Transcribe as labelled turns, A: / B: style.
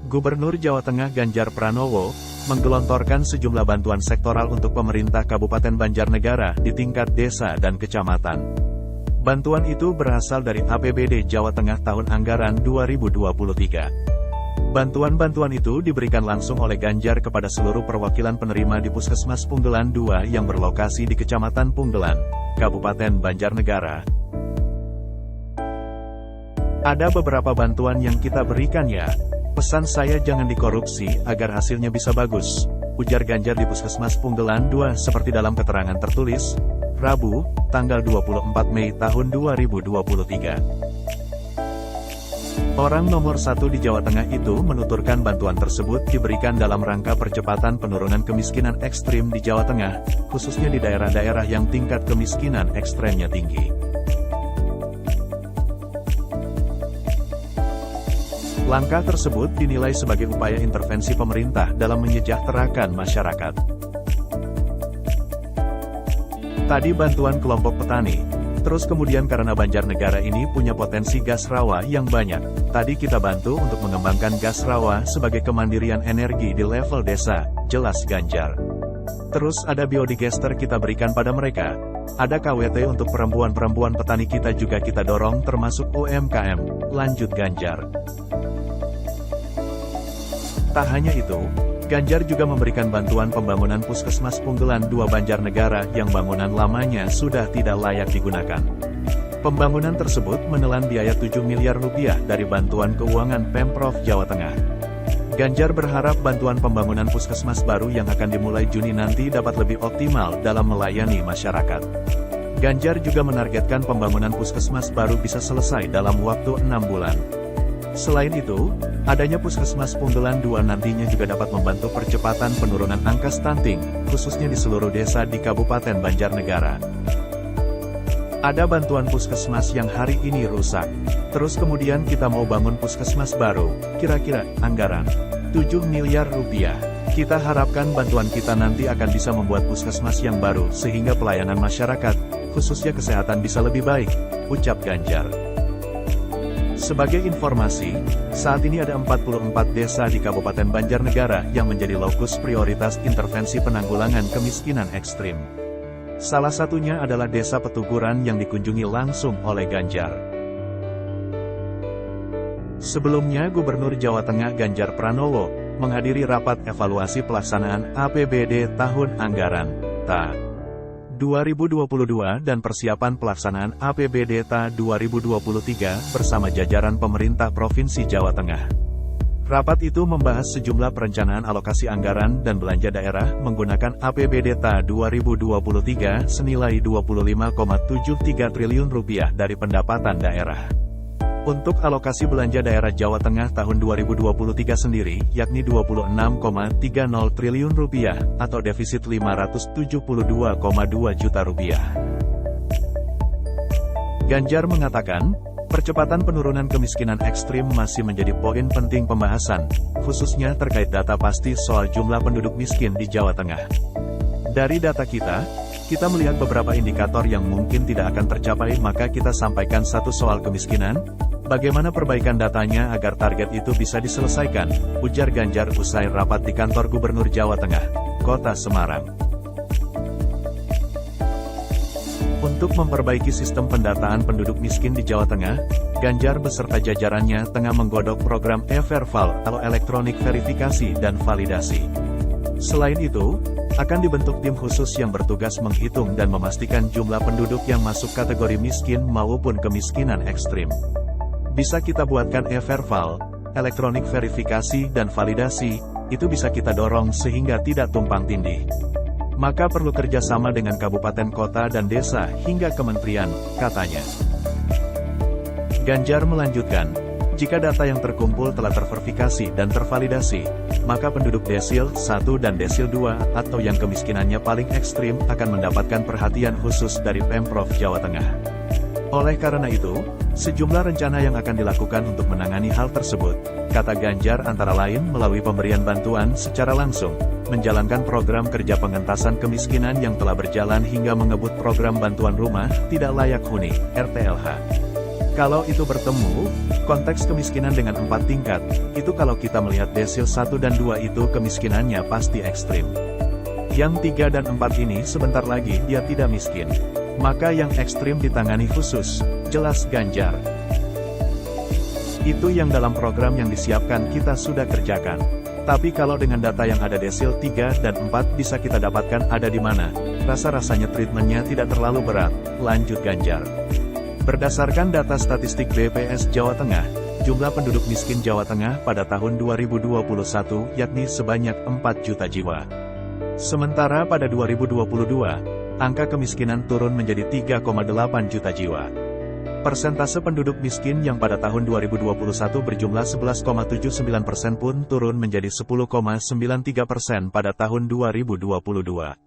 A: Gubernur Jawa Tengah Ganjar Pranowo, menggelontorkan sejumlah bantuan sektoral untuk pemerintah Kabupaten Banjarnegara di tingkat desa dan kecamatan. Bantuan itu berasal dari APBD Jawa Tengah tahun anggaran 2023. Bantuan-bantuan itu diberikan langsung oleh Ganjar kepada seluruh perwakilan penerima di Puskesmas Punggelan II yang berlokasi di Kecamatan Punggelan, Kabupaten Banjarnegara. Ada beberapa bantuan yang kita berikan ya. Pesan saya jangan dikorupsi agar hasilnya bisa bagus, ujar Ganjar di Puskesmas Punggelan II seperti dalam keterangan tertulis, Rabu, tanggal 24 Mei tahun 2023. Orang nomor 1 di Jawa Tengah itu menuturkan bantuan tersebut diberikan dalam rangka percepatan penurunan kemiskinan ekstrim di Jawa Tengah, khususnya di daerah-daerah yang tingkat kemiskinan ekstremnya tinggi. Langkah tersebut dinilai sebagai upaya intervensi pemerintah dalam menyejahterakan masyarakat. Tadi bantuan kelompok petani. Terus kemudian karena Banjarnegara ini punya potensi gas rawa yang banyak, tadi kita bantu untuk mengembangkan gas rawa sebagai kemandirian energi di level desa, jelas Ganjar. Terus ada biodigester kita berikan pada mereka. Ada KWT untuk perempuan-perempuan petani kita juga kita dorong termasuk UMKM, lanjut Ganjar. Tak hanya itu, Ganjar juga memberikan bantuan pembangunan Puskesmas Punggelan II Banjarnegara yang bangunan lamanya sudah tidak layak digunakan. Pembangunan tersebut menelan biaya 7 miliar rupiah dari bantuan keuangan Pemprov Jawa Tengah. Ganjar berharap bantuan pembangunan puskesmas baru yang akan dimulai Juni nanti dapat lebih optimal dalam melayani masyarakat. Ganjar juga menargetkan pembangunan puskesmas baru bisa selesai dalam waktu 6 bulan. Selain itu, adanya Puskesmas Punggelan II nantinya juga dapat membantu percepatan penurunan angka stunting, khususnya di seluruh desa di Kabupaten Banjarnegara. Ada bantuan puskesmas yang hari ini rusak. Terus kemudian kita mau bangun puskesmas baru, kira-kira anggaran 7 miliar rupiah. Kita harapkan bantuan kita nanti akan bisa membuat puskesmas yang baru sehingga pelayanan masyarakat, khususnya kesehatan bisa lebih baik, ucap Ganjar. Sebagai informasi, saat ini ada 44 desa di Kabupaten Banjarnegara yang menjadi lokus prioritas intervensi penanggulangan kemiskinan ekstrim. Salah satunya adalah Desa Petuguran yang dikunjungi langsung oleh Ganjar. Sebelumnya Gubernur Jawa Tengah Ganjar Pranowo menghadiri rapat evaluasi pelaksanaan APBD tahun anggaran TA 2022 dan persiapan pelaksanaan APBD TA 2023 bersama jajaran pemerintah Provinsi Jawa Tengah. Rapat itu membahas sejumlah perencanaan alokasi anggaran dan belanja daerah menggunakan APBD TA 2023 senilai 25,73 triliun rupiah dari pendapatan daerah. Untuk alokasi belanja daerah Jawa Tengah tahun 2023 sendiri, yakni 26,30 triliun rupiah, atau defisit 572,2 juta rupiah. Ganjar mengatakan, percepatan penurunan kemiskinan ekstrim masih menjadi poin penting pembahasan, khususnya terkait data pasti soal jumlah penduduk miskin di Jawa Tengah. Dari data kita melihat beberapa indikator yang mungkin tidak akan tercapai, maka kita sampaikan satu soal kemiskinan. Bagaimana perbaikan datanya agar target itu bisa diselesaikan, ujar Ganjar usai rapat di kantor Gubernur Jawa Tengah, Kota Semarang. Untuk memperbaiki sistem pendataan penduduk miskin di Jawa Tengah, Ganjar beserta jajarannya tengah menggodok program e-Verval atau elektronik verifikasi dan validasi. Selain itu, akan dibentuk tim khusus yang bertugas menghitung dan memastikan jumlah penduduk yang masuk kategori miskin maupun kemiskinan ekstrim. Bisa kita buatkan e-Verval, elektronik verifikasi dan validasi, itu bisa kita dorong sehingga tidak tumpang tindih. Maka perlu kerjasama dengan kabupaten kota dan desa hingga kementerian, katanya. Ganjar melanjutkan, jika data yang terkumpul telah terverifikasi dan tervalidasi, maka penduduk desil 1 dan desil 2 atau yang kemiskinannya paling ekstrim akan mendapatkan perhatian khusus dari Pemprov Jawa Tengah. Oleh karena itu, sejumlah rencana yang akan dilakukan untuk menangani hal tersebut, kata Ganjar antara lain melalui pemberian bantuan secara langsung, menjalankan program kerja pengentasan kemiskinan yang telah berjalan hingga mengebut program bantuan rumah tidak layak huni, RTLH. Kalau itu bertemu, konteks kemiskinan dengan 4 tingkat, itu kalau kita melihat desil 1 dan 2 itu kemiskinannya pasti ekstrim. Yang 3 dan 4 ini sebentar lagi dia tidak miskin. Maka yang ekstrim ditangani khusus, jelas Ganjar. Itu yang dalam program yang disiapkan kita sudah kerjakan. Tapi kalau dengan data yang ada desil 3 dan 4 bisa kita dapatkan ada di mana, rasa-rasanya treatmentnya tidak terlalu berat, lanjut Ganjar. Berdasarkan data statistik BPS Jawa Tengah, jumlah penduduk miskin Jawa Tengah pada tahun 2021 yakni sebanyak 4 juta jiwa. Sementara pada 2022, angka kemiskinan turun menjadi 3,8 juta jiwa. Persentase penduduk miskin yang pada tahun 2021 berjumlah 11,79% pun turun menjadi 10,93% pada tahun 2022.